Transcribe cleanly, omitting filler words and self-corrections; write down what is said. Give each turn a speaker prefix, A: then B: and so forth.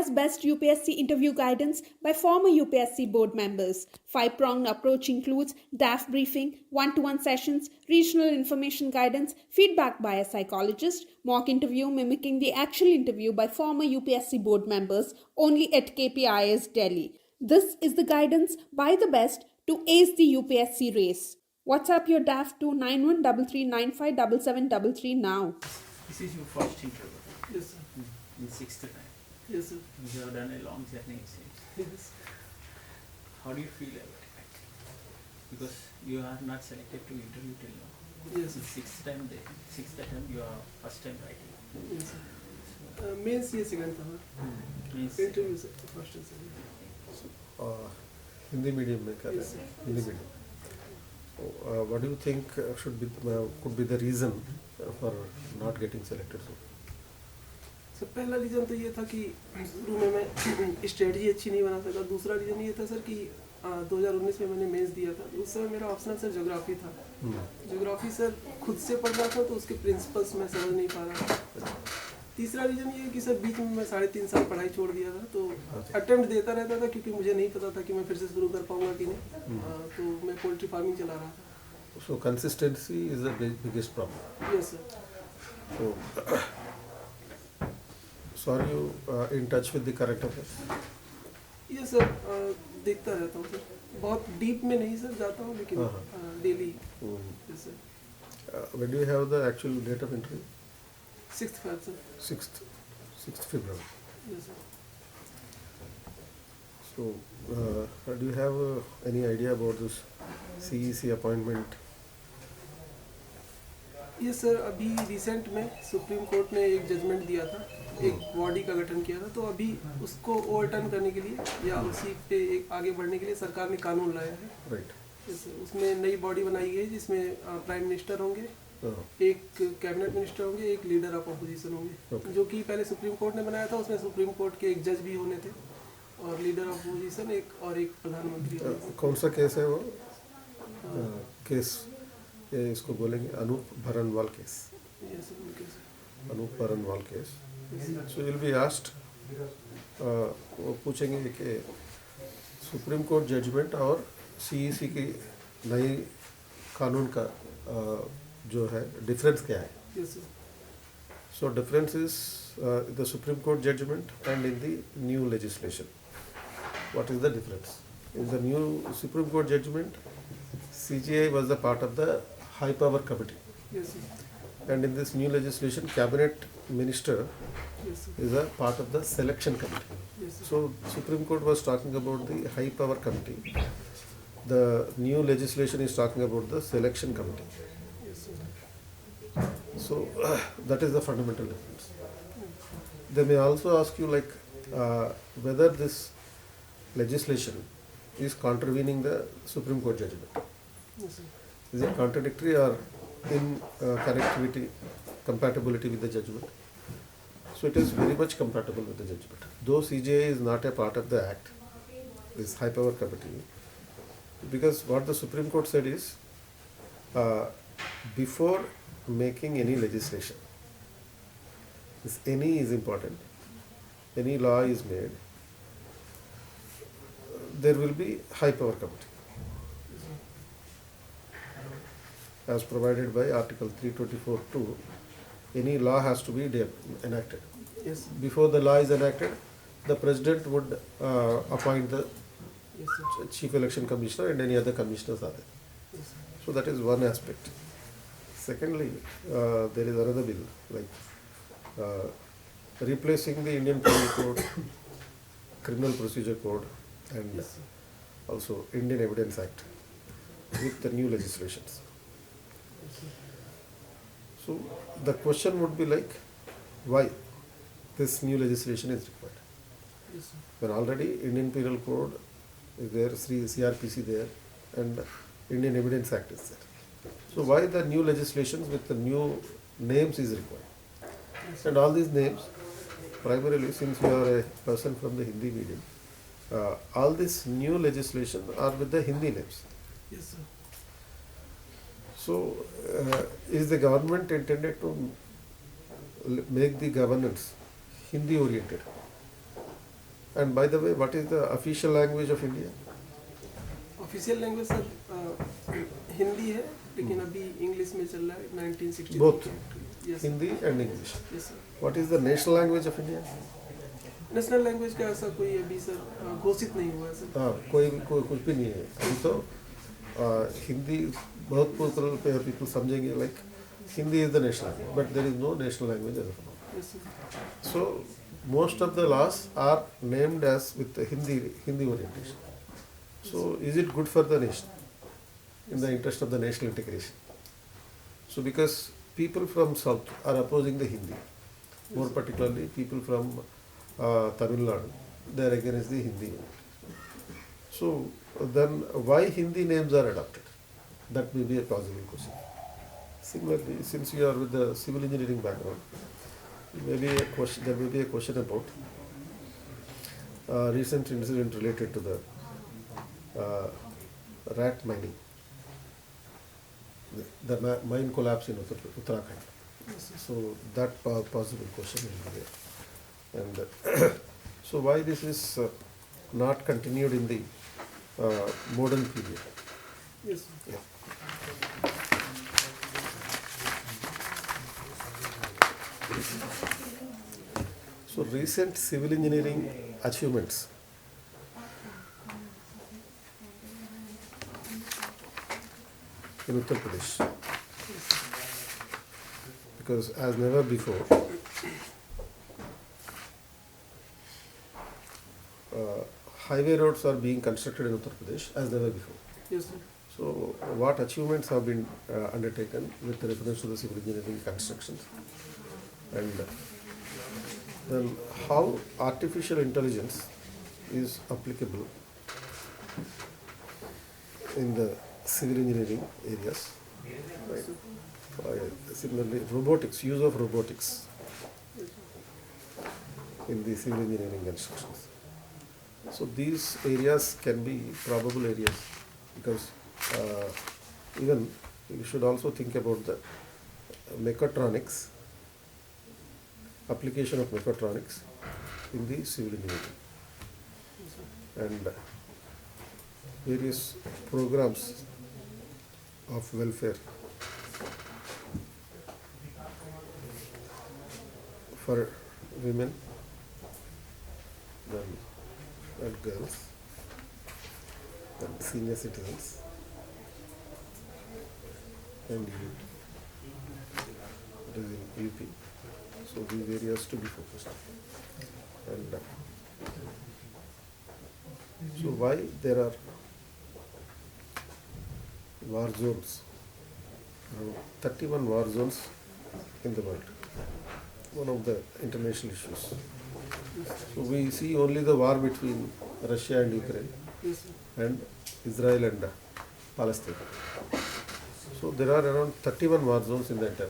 A: India's best UPSC interview guidance by former UPSC board members. Five-pronged approach includes DAF briefing, one-to-one sessions, regional information guidance, feedback by a psychologist, mock interview mimicking the actual interview by former UPSC board members only at KP IAS Delhi. This is the guidance by the best to ace the UPSC race. WhatsApp your DAF to 9133957733 now.
B: This is your first interview.
C: Yes, sir.
B: In sixth time.
C: Yes, sir.
B: You have done a long journey, it seems.
C: Yes.
B: How do you feel about it? Because you are not selected to interview till now.
C: Yes, sir.
B: Sixth time you are first time writing.
C: Yes, sir. Mains ये second था.
B: Means
C: Interview से first and second.
D: Hindi medium में कर रहे
C: Yes,
D: हैं
C: sir.
D: Hindi medium what do you think could be the reason for not getting selected?
C: Sir पहला reason तो ये था कि शुरू में मैं स्ट्रेटजी अच्छी नहीं बना सका. दूसरा रीज़न ये था सर कि 2019 में मैंने मेंस दिया था. उस समय मेरा ऑप्शनल सर ज्योग्राफी था. ज्योग्राफी सर खुद से पढ़ रहा था तो उसके प्रिंसिपल्स मैं समझ नहीं पा रहा था. तीसरा रीज़न ये है कि सर बीच में मैं 3.5 साल पढ़ाई छोड़ दिया था. तो अटेम्प्ट देता रहता था क्योंकि मुझे नहीं पता था कि मैं फिर से शुरू कर पाऊँगा कि नहीं. तो मैं पोल्ट्री फार्मिंग चला रहा था.
D: So consistency is the biggest problem.
C: Yes sir.
D: So are you in touch with the current affairs?
C: ये सर देखता रहता हूँ सर. बहुत डीप में नहीं सर जाता हूँ लेकिन daily. Yes sir.
D: When do you have the actual date of interview?
C: 6th Feb sir.
D: 6th February.
C: Yes sir.
D: So do you have any idea about this CEC appointment?
C: ये sir अभी recent में supreme court ने एक judgement दिया था. एक body का गठन किया था. तो अभी उसको ओवरटर्न करने के लिए या उसी पे एक आगे बढ़ने के लिए सरकार ने कानून लाया है.
D: Right.
C: Yes sir. उसमें नई बॉडी बनाई गई है जिसमें प्राइम मिनिस्टर होंगे, एक कैबिनेट मिनिस्टर होंगे, एक लीडर ऑफ अपोजिशन होंगे.
D: Okay.
C: जो कि पहले सुप्रीम कोर्ट ने बनाया था. उसमें सुप्रीम कोर्ट के एक जज भी होने थे और लीडर ऑफ अपोजिशन और एक प्रधानमंत्री होंगे.
D: कौन सा केस है वो? केस ये इसको बोलेंगे Anoop Bharanwal case.
C: Yes sir. उनके sir.
D: Anoop Bharanwal case. So will be asked, वो पूछेंगे कि सुप्रीम कोर्ट जजमेंट और सीईसी की नई कानून का जो है डिफरेंस क्या है.
C: Yes sir.
D: So difference is the supreme court judgment and in the new legislation. What is the difference? In the new Supreme Court judgment, CGI was the part of the high power committee.
C: Yes sir.
D: And in this new legislation, cabinet minister
C: Yes sir.
D: is a part of the selection committee.
C: Yes sir.
D: So Supreme Court was talking about the high power committee. The new legislation is talking about the selection committee.
C: Yes sir.
D: So that is the fundamental difference. They may also ask you like whether this legislation is contravening the Supreme Court judgment.
C: Yes sir.
D: Is it contradictory or in compatibility with the judgment? So it is very much compatible with the judgment. Though CJA is not a part of the act, this high power committee, because what the Supreme Court said is, before making any legislation, this any is important, any law is made, there will be high power committee as provided by Article 324(2). Any law has to be enacted.
C: Yes sir.
D: Before the law is enacted, the president would appoint the
C: Yes sir.
D: chief election commissioner and any other commissioners are there.
C: Yes sir.
D: So that is one aspect. Secondly, there is another bill like replacing the Indian Penal Code, Criminal Procedure Code, and
C: Yes sir.
D: also Indian Evidence Act with the new legislations.
C: Yes sir.
D: So the question would be like, why this new legislation is required?
C: Yes sir.
D: When already Indian Penal Code is there, CRPC there, and Indian Evidence Act is there. So why the new legislations with the new names is required?
C: Yes,
D: And all these names, primarily since you are a person from the Hindi medium, all this new legislation are with the Hindi names.
C: Yes sir.
D: So is the government intended to make the governance Hindi oriented? And by the way, what is the official language of India?
C: Official language sir Hindi है, लेकिन अभी English में चल रहा है 1960
D: Both.
C: Yes
D: Hindi and English.
C: Yes sir.
D: What is the national language of India?
C: National language का ऐसा कोई अभी सर घोषित नहीं हुआ है सर.
D: हाँ, कोई कुछ भी नहीं है अभी तो. हिंदी बहुत पीपल समझेंगे like Hindi is the national, but there is no national language as of now.
C: Yes sir.
D: So most of the laws are named as with the Hindi orientation. So is it good for the nation in the interest of the national integration? So because people from south are opposing the Hindi, more particularly people from Tamil Nadu, they are against the Hindi. So then why Hindi names are adopted? That may be a plausible question. Similarly, since you are with the civil engineering background, maybe a question, there may be a question about recent incident related to the rat mining, the mine collapse in Uttarakhand. So that possible question will be there. And so why this is not continued in the modern period?
C: Yes sir.
D: Yeah. So recent civil engineering achievements. In Uttar Pradesh. Because as never before, highway roads are being constructed in Uttar Pradesh as never before.
C: Yes sir.
D: So what achievements have been undertaken with reference to the civil engineering constructions? And then how artificial intelligence is applicable in the civil engineering areas? Right. Similarly, robotics, use of robotics in the civil engineering constructions. So these areas can be probable areas because even you should also think about the mechatronics, application of mechatronics in the civil engineering, and various programs of welfare for women and girls and senior citizens and youth. It is in UP. So these areas to be focused on. And so why there are war zones, 31 war zones in the world, one of the international issues. So we see only the war between Russia and Ukraine
C: yes sir.
D: and Israel and Palestine. So there are around 31 war zones in the entire